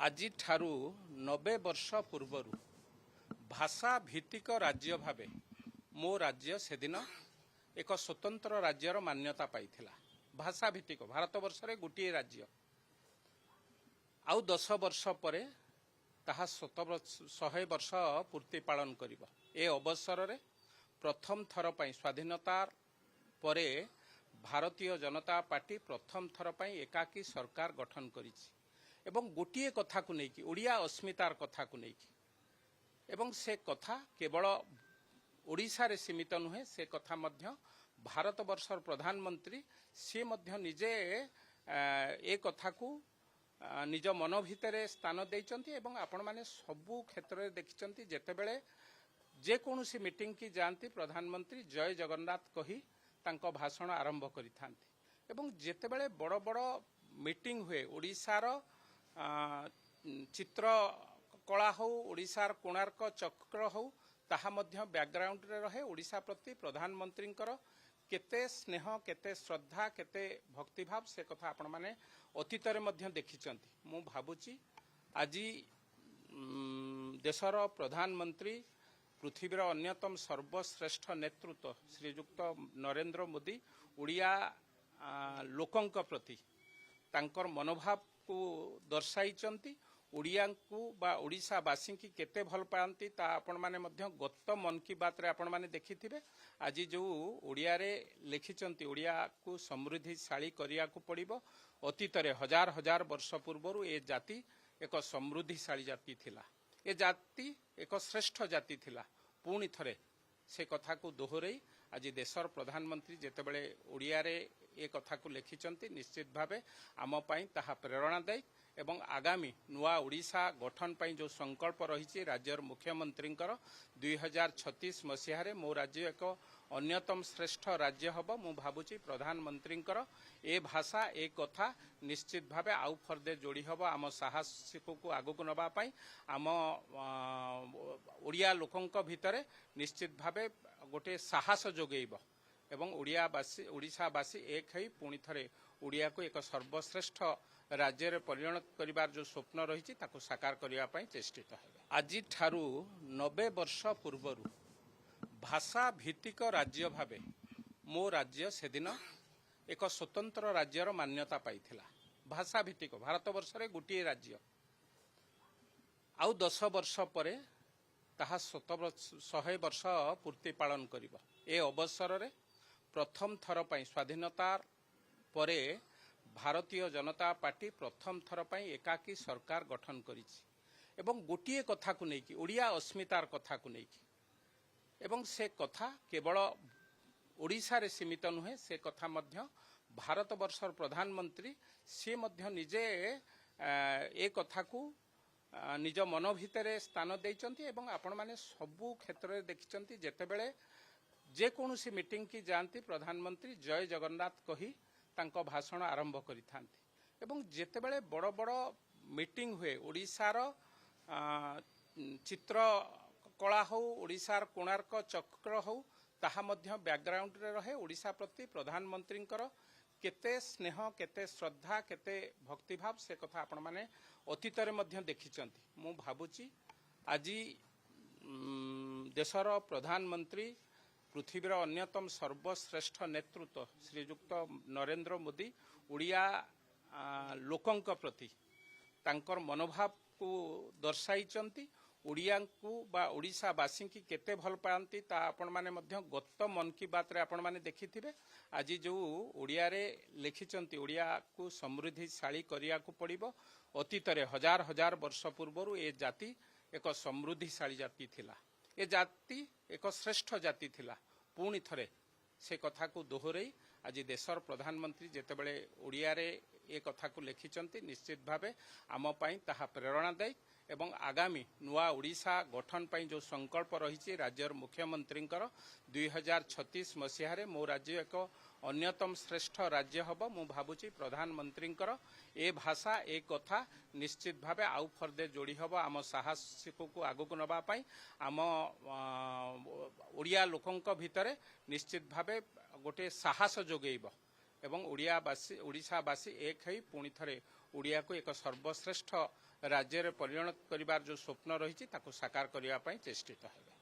আজি ଠାରୁ 90 ବର୍ଷ ପୂର୍ବରୁ ଭାଷା ଭିତ୍ତିକ ରାଜ୍ୟ ଭାବେ ମୋ ରାଜ୍ୟ ସେଦିନ ଏକ ସ୍ୱତନ୍ତ୍ର ରାଜ୍ୟର ମାନ୍ୟତା ପାଇଥିଲା। ଭାଷା ଭିତ୍ତିକ ଭାରତବର୍ଷରେ ଗୋଟିଏ ରାଜ୍ୟ। ଆଉ 10 ବର୍ଷ ପରେ ତାହା 100 ବର୍ଷ ପୂର୍ତ୍ତି ପାଳନ କରିବ। ଏ ଅବସରରେ ପ୍ରଥମ ଥର ପାଇଁ ସ୍ୱାଧୀନତା ପରେ ଭାରତୀୟ ଜନତା ପାର୍ଟି ପ୍ରଥମ ଥର ପାଇଁ ଏକାକୀ ସରକାର ଗଠନ କରିଛି ଏବଂ ଗୋଟିଏ କଥାକୁ ନେଇକି ଓଡ଼ିଆ अस्मितार कथाକୁ ନେଇକି ଏବଂ ସେ କଥା କେବଳ ଓଡ଼ିଶାରେ ସୀମିତ ନୁହେଁ, ସେ କଥା ମଧ୍ୟ ଭାରତବର୍ଷର ପ୍ରଧାନମନ୍ତ୍ରୀ ସେ ମଧ୍ୟ ନିଜେ ଏ କଥାକୁ ନିଜ ମନ ଭିତରେ ସ୍ଥାନ ଦେଇଛନ୍ତି ଏବଂ ଆପଣମାନେ ସବୁ କ୍ଷେତ୍ରରେ ଦେଖିଛନ୍ତି ଯେତେବେଳେ ଯେକୌଣସି ମିଟିଂ କି ଯାଆନ୍ତି ପ୍ରଧାନମନ୍ତ୍ରୀ ଜୟ ଜଗନ୍ନାଥ କହି ତାଙ୍କ ଭାଷଣ ଆରମ୍ଭ କରିଥାନ୍ତି ଏବଂ ଯେତେବେଳେ ବଡ଼ ବଡ଼ ମିଟିଂ ହୁଏ ଓଡ଼ିଶାର ଚିତ୍ର କଳା ହଉ ଓଡ଼ିଶାର କୋଣାର୍କ ଚକ୍ର ହଉ ତାହା ମଧ୍ୟ ବ୍ୟାକଗ୍ରାଉଣ୍ଡରେ ରହେ। ଓଡ଼ିଶା ପ୍ରତି ପ୍ରଧାନମନ୍ତ୍ରୀଙ୍କର କେତେ ସ୍ନେହ କେତେ ଶ୍ରଦ୍ଧା କେତେ ଭକ୍ତିଭାବ ସେ କଥା ଆପଣମାନେ ଅତୀତରେ ମଧ୍ୟ ଦେଖିଛନ୍ତି। ମୁଁ ଭାବୁଛି ଆଜି ଦେଶର ପ୍ରଧାନମନ୍ତ୍ରୀ ପୃଥିବୀର ଅନ୍ୟତମ ସର୍ବଶ୍ରେଷ୍ଠ ନେତୃତ୍ୱ ଶ୍ରୀଯୁକ୍ତ ନରେନ୍ଦ୍ର ମୋଦି ଓଡ଼ିଆ ଲୋକଙ୍କ ପ୍ରତି ତାଙ୍କର ମନୋଭାବକୁ ଦର୍ଶାଇଛନ୍ତି। ଓଡ଼ିଆଙ୍କୁ ବା ଓଡ଼ିଶାବାସୀଙ୍କୁ କେତେ ଭଲ ପାଆନ୍ତି ତା ଆପଣମାନେ ମଧ୍ୟ ଗତ ମନ୍ କି ବାତ୍ରେ ଆପଣମାନେ ଦେଖିଥିବେ। ଆଜି ଯେଉଁ ଓଡ଼ିଆରେ ଲେଖିଛନ୍ତି ଓଡ଼ିଆକୁ ସମୃଦ୍ଧିଶାଳୀ କରିବାକୁ ପଡ଼ିବ। ଅତୀତରେ ହଜାର ହଜାର ବର୍ଷ ପୂର୍ବରୁ ଏ ଜାତି ଏକ ସମୃଦ୍ଧିଶାଳୀ ଜାତି ଥିଲା, ଏ ଜାତି ଏକ ଶ୍ରେଷ୍ଠ ଜାତି ଥିଲା। ପୁଣି ଥରେ ସେ କଥାକୁ ଦୋହରାଇ ଆଜି ଦେଶର ପ୍ରଧାନମନ୍ତ୍ରୀ ଯେତେବେଳେ ଓଡ଼ିଆରେ ଏ କଥାକୁ ଲେଖିଛନ୍ତି ନିଶ୍ଚିତ ଭାବେ ଆମ ପାଇଁ ତାହା ପ୍ରେରଣାଦାୟୀ ଏବଂ ଆଗାମୀ ନୂଆ ଓଡ଼ିଶା ଗଠନ ପାଇଁ ଯେଉଁ ସଂକଳ୍ପ ରହିଛି ରାଜ୍ୟର ମୁଖ୍ୟମନ୍ତ୍ରୀଙ୍କର 2036 ମସିହାରେ ମୋ ରାଜ୍ୟ ଏକ ଅନ୍ୟତମ ଶ୍ରେଷ୍ଠ ରାଜ୍ୟ ହେବ। ମୁଁ ଭାବୁଛି ପ୍ରଧାନମନ୍ତ୍ରୀଙ୍କର ଏ ଭାଷା ଏ କଥା ନିଶ୍ଚିତ ଭାବେ ଆଉ ଫର୍ଦେ ଯୋଡ଼ି ହେବ ଆମ ସାହସିକକୁ ଆଗକୁ ନେବା ପାଇଁ। ଆମ ଓଡ଼ିଆ ଲୋକଙ୍କ ଭିତରେ ନିଶ୍ଚିତ ଭାବେ ଗୋଟିଏ ସାହସ ଯୋଗାଇବ ଏବଂ ଓଡ଼ିଶାବାସୀ ଏକ ହୋଇ ପୁଣି ଥରେ ଓଡ଼ିଆକୁ ଏକ ସର୍ବଶ୍ରେଷ୍ଠ ରାଜ୍ୟରେ ପରିଣତ କରିବାର ଯେଉଁ ସ୍ୱପ୍ନ ରହିଛି ତାକୁ ସାକାର କରିବା ପାଇଁ ଚେଷ୍ଟିତ ହେବେ। ଆଜି ଠାରୁ 90 ବର୍ଷ ପୂର୍ବରୁ ଭାଷା ଭିତ୍ତିକ ରାଜ୍ୟ ଭାବେ ମୋ ରାଜ୍ୟ ସେଦିନ ଏକ ସ୍ୱତନ୍ତ୍ର ରାଜ୍ୟର ମାନ୍ୟତା ପାଇଥିଲା। ଭାଷା ଭିତ୍ତିକ ଭାରତବର୍ଷରେ ଗୋଟିଏ ରାଜ୍ୟ। ଆଉ 10 ବର୍ଷ ପରେ ତାହା 100 ବର୍ଷ ପୂର୍ତ୍ତି ପାଳନ କରିବ। ଏ ଅବସରରେ ପ୍ରଥମ ଥର ପାଇଁ ସ୍ୱାଧୀନତା ପରେ ଭାରତୀୟ ଜନତା ପାର୍ଟି ପ୍ରଥମ ଥର ପାଇଁ ଏକାକୀ ସରକାର ଗଠନ କରିଛି ଏବଂ ଗୋଟିଏ କଥାକୁ ନେଇକି ଓଡ଼ିଆ अस्मितार କଥାକୁ ନେଇକି ଏବଂ ସେ କଥା କେବଳ ଓଡ଼ିଶାରେ ସୀମିତ ନୁହେଁ, ସେ କଥା ମଧ୍ୟ ଭାରତବର୍ଷର ପ୍ରଧାନମନ୍ତ୍ରୀ ସେ ମଧ୍ୟ ନିଜେ ଏ କଥାକୁ ନିଜ ମନ ଭିତରେ ସ୍ଥାନ ଦେଇଛନ୍ତି ଏବଂ ଆପଣମାନେ ସବୁ କ୍ଷେତ୍ରରେ ଦେଖିଛନ୍ତି ଯେତେବେଳେ ଯେକୌଣସି ମିଟିଂ କି ଯାଆନ୍ତି ପ୍ରଧାନମନ୍ତ୍ରୀ ଜୟ ଜଗନ୍ନାଥ କହି ତାଙ୍କ ଭାଷଣ ଆରମ୍ଭ କରିଥାନ୍ତି ଏବଂ ଯେତେବେଳେ ବଡ଼ ବଡ଼ ମିଟିଂ ହୁଏ ଓଡ଼ିଶାର ଚିତ୍ର କଳା ହଉ ଓଡ଼ିଶାର କୋଣାର୍କ ଚକ୍ର ହଉ ତାହା ମଧ୍ୟ ବ୍ୟାକଗ୍ରାଉଣ୍ଡରେ ରହେ। ଓଡ଼ିଶା ପ୍ରତି ପ୍ରଧାନମନ୍ତ୍ରୀଙ୍କର କେତେ ସ୍ନେହ କେତେ ଶ୍ରଦ୍ଧା କେତେ ଭକ୍ତିଭାବ ସେ କଥା ଆପଣମାନେ ଅତୀତରେ ମଧ୍ୟ ଦେଖିଛନ୍ତି। ମୁଁ ଭାବୁଛି ଆଜି ଦେଶର ପ୍ରଧାନମନ୍ତ୍ରୀ ପୃଥିବୀର ଅନ୍ୟତମ ସର୍ବଶ୍ରେଷ୍ଠ ନେତୃତ୍ୱ ଶ୍ରୀଯୁକ୍ତ ନରେନ୍ଦ୍ର ମୋଦି ଓଡ଼ିଆ ଲୋକଙ୍କ ପ୍ରତି ତାଙ୍କର ମନୋଭାବକୁ ଦର୍ଶାଇଛନ୍ତି। ଓଡ଼ିଆଙ୍କୁ ବା ଓଡ଼ିଶାବାସୀଙ୍କୁ କେତେ ଭଲ ପାଆନ୍ତି ତା ଆପଣମାନେ ମଧ୍ୟ ଗତ ମନ୍ କି ବାତ୍ରେ ଆପଣମାନେ ଦେଖିଥିବେ। ଆଜି ଯେଉଁ ଓଡ଼ିଆରେ ଲେଖିଛନ୍ତି ଓଡ଼ିଆକୁ ସମୃଦ୍ଧିଶାଳୀ କରିବାକୁ ପଡ଼ିବ। ଅତୀତରେ ହଜାର ହଜାର ବର୍ଷ ପୂର୍ବରୁ ଏ ଜାତି ଏକ ସମୃଦ୍ଧିଶାଳୀ ଜାତି ଥିଲା, ଏ ଜାତି ଏକ ଶ୍ରେଷ୍ଠ ଜାତି ଥିଲା। ପୁଣି ଥରେ ସେ କଥାକୁ ଦୋହରାଇ ଆଜି ଦେଶର ପ୍ରଧାନମନ୍ତ୍ରୀ ଯେତେବେଳେ ଓଡ଼ିଆରେ ଏ କଥାକୁ ଲେଖିଛନ୍ତି ନିଶ୍ଚିତ ଭାବେ ଆମ ପାଇଁ ତାହା ପ୍ରେରଣାଦାୟୀ ଏବଂ ଆଗାମୀ ନୂଆ ଓଡ଼ିଶା ଗଠନ ପାଇଁ ଯେଉଁ ସଂକଳ୍ପ ରହିଛି ରାଜ୍ୟର ମୁଖ୍ୟମନ୍ତ୍ରୀଙ୍କର 2036 ମସିହାରେ ମୋ ରାଜ୍ୟ ଏକ ଅନ୍ୟତମ ଶ୍ରେଷ୍ଠ ରାଜ୍ୟ ହେବ। ମୁଁ ଭାବୁଛି ପ୍ରଧାନମନ୍ତ୍ରୀଙ୍କର ଏ ଭାଷା ଏ କଥା ନିଶ୍ଚିତ ଭାବେ ଆଉ ଫର୍ଦେ ଯୋଡ଼ି ହେବ ଆମ ସାହସିକକୁ ଆଗକୁ ନେବା ପାଇଁ। ଆମ ଓଡ଼ିଆ ଲୋକଙ୍କ ଭିତରେ ନିଶ୍ଚିତ ଭାବେ ଗୋଟିଏ ସାହସ ଯୋଗାଇବ ଏବଂ ଓଡ଼ିଶାବାସୀ ଏକ ହୋଇ ପୁଣି ଥରେ ଓଡ଼ିଆକୁ ଏକ ସର୍ବଶ୍ରେଷ୍ଠ राज्य में परिणत करिवार जो स्वप्न रही साकार करने चेष्टित हेबे।